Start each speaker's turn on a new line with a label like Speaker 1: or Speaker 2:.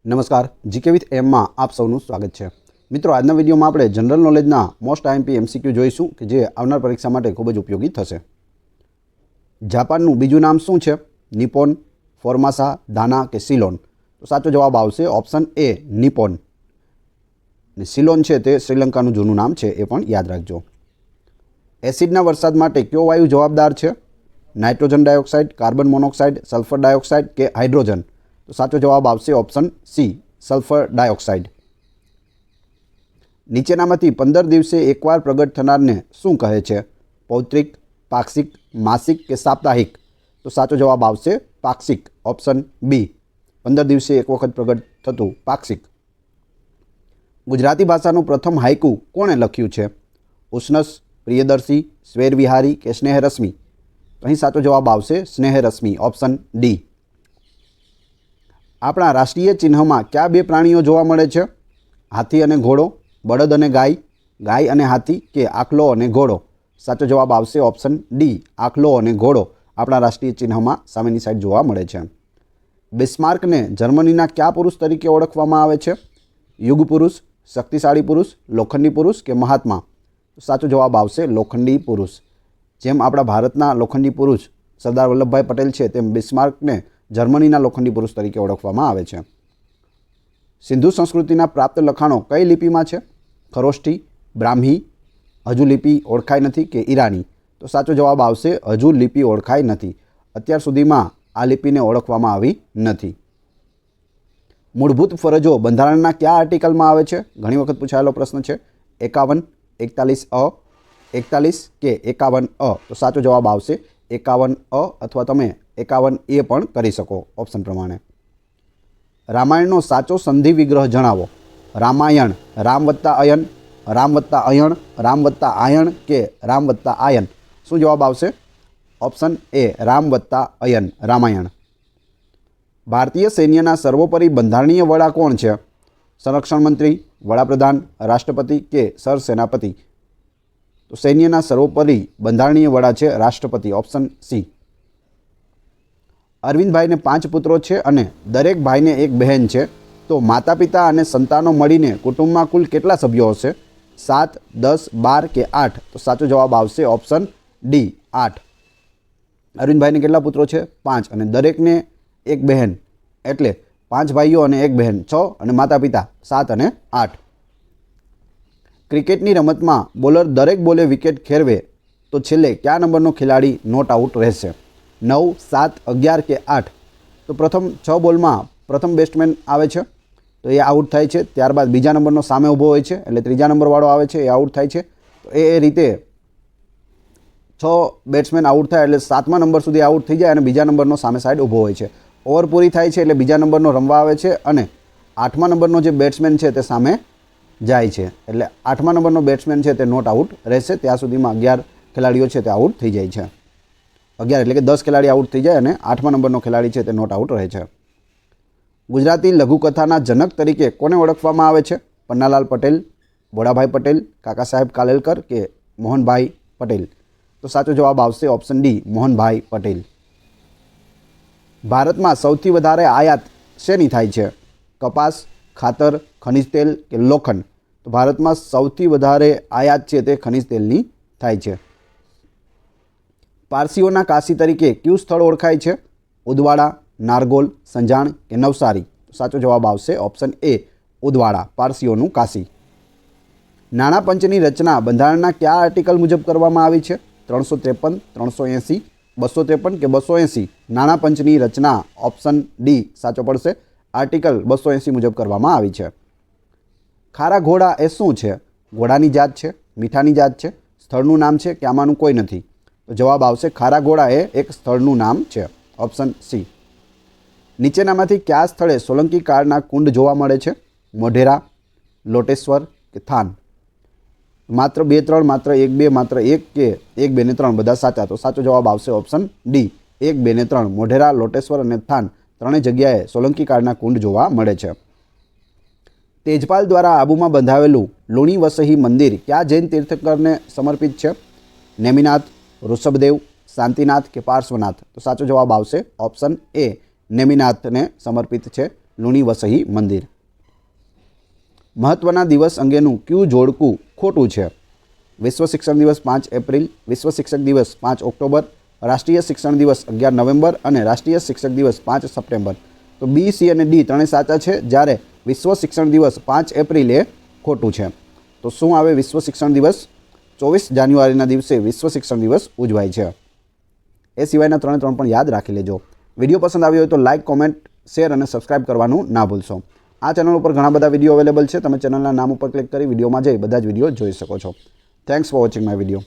Speaker 1: નમસ્કાર, GK with એમમાં આપ સૌનું સ્વાગત છે। મિત્રો, આજના વિડીયોમાં આપણે જનરલ નોલેજના મોસ્ટ આઈએમપી એમસીક્યુ જોઈશું કે જે આવનાર પરીક્ષા માટે ખૂબ જ ઉપયોગી થશે। જાપાનનું બીજું નામ શું છે? નિપોન, ફોર્માસા, દાના કે સિલોન? તો સાચો જવાબ આવશે ઓપ્શન એ, નિપોન। ને સિલોન છે તે શ્રીલંકાનું જૂનું નામ છે, એ પણ યાદ રાખજો। એસિડના વરસાદ માટે કયો વાયુ જવાબદાર છે? Nitrogen dioxide, carbon monoxide, sulphur dioxide કે હાઇડ્રોજન? તો સાચો જવાબ આવશે ઓપ્શન સી, સલ્ફર ડાયોક્સાઇડ। નીચેનામાંથી 15 દિવસે એકવાર પ્રગટ થનારને શું કહે છે? પૌત્રિક, પાક્ષિક, માસિક કે સાપ્તાહિક? તો સાચો જવાબ આવશે પાક્ષિક, ઓપ્શન બી, 15 દિવસે એક વખત પ્રગટ થતું પાક્ષિક। ગુજરાતી ભાષાનું પ્રથમ હાઇકુ કોણે લખ્યું છે? ઉષ્ણસ, પ્રિયદર્શી, સ્વૈરવિહારી કે સ્નેહરશ્મિ? તો અહીં સાચો જવાબ આવશે સ્નેહરશ્મિ, ઓપ્શન ડી। આપણા રાષ્ટ્રીય ચિહ્નમાં કયા બે પ્રાણીઓ જોવા મળે છે? હાથી અને ઘોડો, બળદ અને ગાય, ગાય અને હાથી કે આખલો અને ઘોડો? સાચો જવાબ આવશે ઓપ્શન ડી, આખલો અને ઘોડો આપણા રાષ્ટ્રીય ચિહ્નમાં સામેની સાઈડ જોવા મળે છે। બિસ્માર્કને જર્મનીના કયા પુરુષ તરીકે ઓળખવામાં આવે છે? યુગ પુરુષ, શક્તિશાળી પુરુષ, લોખંડી પુરુષ કે મહાત્મા? સાચો જવાબ આવશે લોખંડી પુરુષ। જેમ આપણા ભારતના લોખંડી પુરુષ સરદાર વલ્લભભાઈ પટેલ છે, તેમ બિસ્માર્કને જર્મનીના લોખંડી પુરુષ તરીકે ઓળખવામાં આવે છે। સિંધુ સંસ્કૃતિના પ્રાપ્ત લખાણો કઈ લિપિમાં છે? ખરોષ્ઠી, બ્રાહ્મી, હજુ લિપિ ઓળખાઈ નથી કે ઈરાની? તો સાચો જવાબ આવશે હજુ લિપિ ઓળખાઈ નથી। અત્યાર સુધીમાં આ લિપિને ઓળખવામાં આવી નથી। મૂળભૂત ફરજો બંધારણના કયા આર્ટિકલમાં આવે છે? ઘણી વખત પૂછાયેલો પ્રશ્ન છે। 51, 41 અ, 41 કે 51 અ? તો સાચો જવાબ આવશે 51 અ અથવા તમે 51 એ પણ કરી શકો ઓપ્શન પ્રમાણે। રામાયણનો સાચો સંધિ વિગ્રહ જણાવો। રામાયણ, રામ વત્તા અયન, રામ વત્તા અયણ, રામ વત્તા આયણ કે રામ વત્તા આયન? શું જવાબ આવશે? ઓપ્શન એ, રામ વત્તા અયન, રામાયણ। ભારતીય સૈન્યના સર્વોપરી બંધારણીય વડા કોણ છે? સંરક્ષણ મંત્રી, વડાપ્રધાન, રાષ્ટ્રપતિ કે સરસેનાપતિ? તો સૈન્યના સર્વોપરી બંધારણીય વડા છે રાષ્ટ્રપતિ, ઓપ્શન સી। અરવિંદભાઈને 5 પુત્રો છે અને દરેક ભાઈને એક બહેન છે, તો માતા પિતા અને સંતાનો મળીને કુટુંબમાં કુલ કેટલા સભ્યો હશે? 7, 10, 12 કે 8? તો સાચો જવાબ આવશે ઓપ્શન ડી, 8। અરવિંદભાઈને કેટલા પુત્રો છે? 5 અને દરેકને એક બહેન, એટલે 5 ભાઈઓ અને એક બહેન 6 અને માતા પિતા 7 અને 8। ક્રિકેટની રમતમાં બોલર દરેક બોલે વિકેટ ખેરવે તો છેલ્લે કયા નંબરનો ખેલાડી નોટ આઉટ રહેશે? 9, 7, 11 કે 8? તો પ્રથમ 6 બોલમાં પ્રથમ બેટ્સમેન આવે છે તો એ આઉટ થાય છે, ત્યારબાદ બીજા નંબરનો સામે ઊભો હોય છે એટલે ત્રીજા નંબરવાળો આવે છે, એ આઉટ થાય છે। તો એ રીતે 6 બેટ્સમેન આઉટ થાય એટલે 7મા નંબર સુધી આઉટ થઈ જાય અને બીજા નંબરનો સામે સાઈડ ઊભો હોય છે। ઓવર પૂરી થાય છે એટલે બીજા નંબરનો રમવા આવે છે અને 8મા નંબરનો જે બેટ્સમેન છે તે સામે જાય છે, એટલે 8મા નંબરનો બેટ્સમેન છે તે નોટ આઉટ રહેશે। ત્યાં સુધીમાં 11 ખેલાડીઓ છે તે આઉટ થઈ જાય છે। 11 એટલે કે 10 ખેલાડી આઉટ થઈ જાય અને 8મા નંબરનો ખેલાડી છે તે નોટ આઉટ રહે છે। ગુજરાતી લઘુકથાના જનક તરીકે કોને ઓળખવામાં આવે છે? પન્નાલાલ પટેલ, ભોળાભાઈ પટેલ, કાકા સાહેબ કાલેલકર કે મોહનભાઈ પટેલ? તો સાચો જવાબ આવશે ઓપ્શન ડી, મોહનભાઈ પટેલ। ભારતમાં સૌથી વધારે આયાત શેની થાય છે? કપાસ, ખાતર, ખનિજ તેલ કે લોખંડ? તો ભારતમાં સૌથી વધારે આયાત છે તે ખનિજ તેલની થાય છે। પારસીઓના કાશી તરીકે કયું સ્થળ ઓળખાય છે? ઉદવાડા, નારગોલ, સંજાણ કે નવસારી? સાચો જવાબ આવશે ઓપ્શન એ, ઉદવાડા, પારસીઓનું કાશી। નાણાં પંચની રચના બંધારણના કયા આર્ટિકલ મુજબ કરવામાં આવી છે? 353, 380, 253 કે 280? નાણાં પંચની રચના ઓપ્શન ડી સાચો પડશે, આર્ટિકલ 280 મુજબ કરવામાં આવી છે। ખારા ઘોડા એ શું છે? ઘોડાની જાત છે, મીઠાની જાત છે, સ્થળનું નામ છે કે આમાંનું કોઈ નથી? તો જવાબ આવશે ખારા ઘોડા એ એક સ્થળનું નામ છે, ઓપ્શન સી। નીચેનામાંથી કયા સ્થળે સોલંકી કાળના કુંડ જોવા મળે છે? મોઢેરા, લોટેશ્વર કે થાન? માત્ર 2, 3, માત્ર 1, 2, માત્ર 1 કે 1, 2 ને 3 બધા સાચા? તો સાચો જવાબ આવશે ઓપ્શન ડી, 1, 2 ને 3, મોઢેરા, લોટેશ્વર અને થાન ત્રણેય જગ્યાએ સોલંકી કાળના કુંડ જોવા મળે છે। તેજપાલ દ્વારા આબુમાં બંધાવેલું લુણી વસહી મંદિર કયા જૈન તીર્થંકરને સમર્પિત છે? નેમિનાથ, ઋષભદેવ, શાંતિનાથ કે પાર્શ્વનાથ? તો સાચો જવાબ આવશે ઓપ્શન એ, નેમિનાથને સમર્પિત છે લુણી વસહી મંદિર. મહત્ત્વના દિવસ અંગેનું કયું જોડકું ખોટું છે? વિશ્વ શિક્ષણ દિવસ 5 એપ્રિલ, વિશ્વ શિક્ષક દિવસ 5 ઓક્ટોબર, રાષ્ટ્રીય શિક્ષણ દિવસ 11 નવેમ્બર અને રાષ્ટ્રીય શિક્ષક દિવસ 5 સપ્ટેમ્બર. તો બી, સી અને ડી ત્રણેય સાચા છે, જ્યારે વિશ્વ શિક્ષણ દિવસ 5 એપ્રિલ એ ખોટું છે. તો શું આવે વિશ્વ શિક્ષણ દિવસ? 24 જાન્યુઆરીના દિવસે વિશ્વ શિક્ષણ દિવસ ઉજવાય છે. એ સિવાયના 3 પણ યાદ રાખી લેજો. વિડીયો પસંદ આવ્યો હોય તો લાઇક, કોમેન્ટ, શેર અને સબસ્ક્રાઇબ કરવાનું ના ભૂલશો. આ ચેનલ ઉપર ઘણા બધા વિડીયો અવેલેબલ છે. તમે ચેનલના નામ ઉપર ક્લિક કરી વિડીયોમાં જઈ બધા જ વિડીયો જોઈ શકો છો. Thanks for watching my video.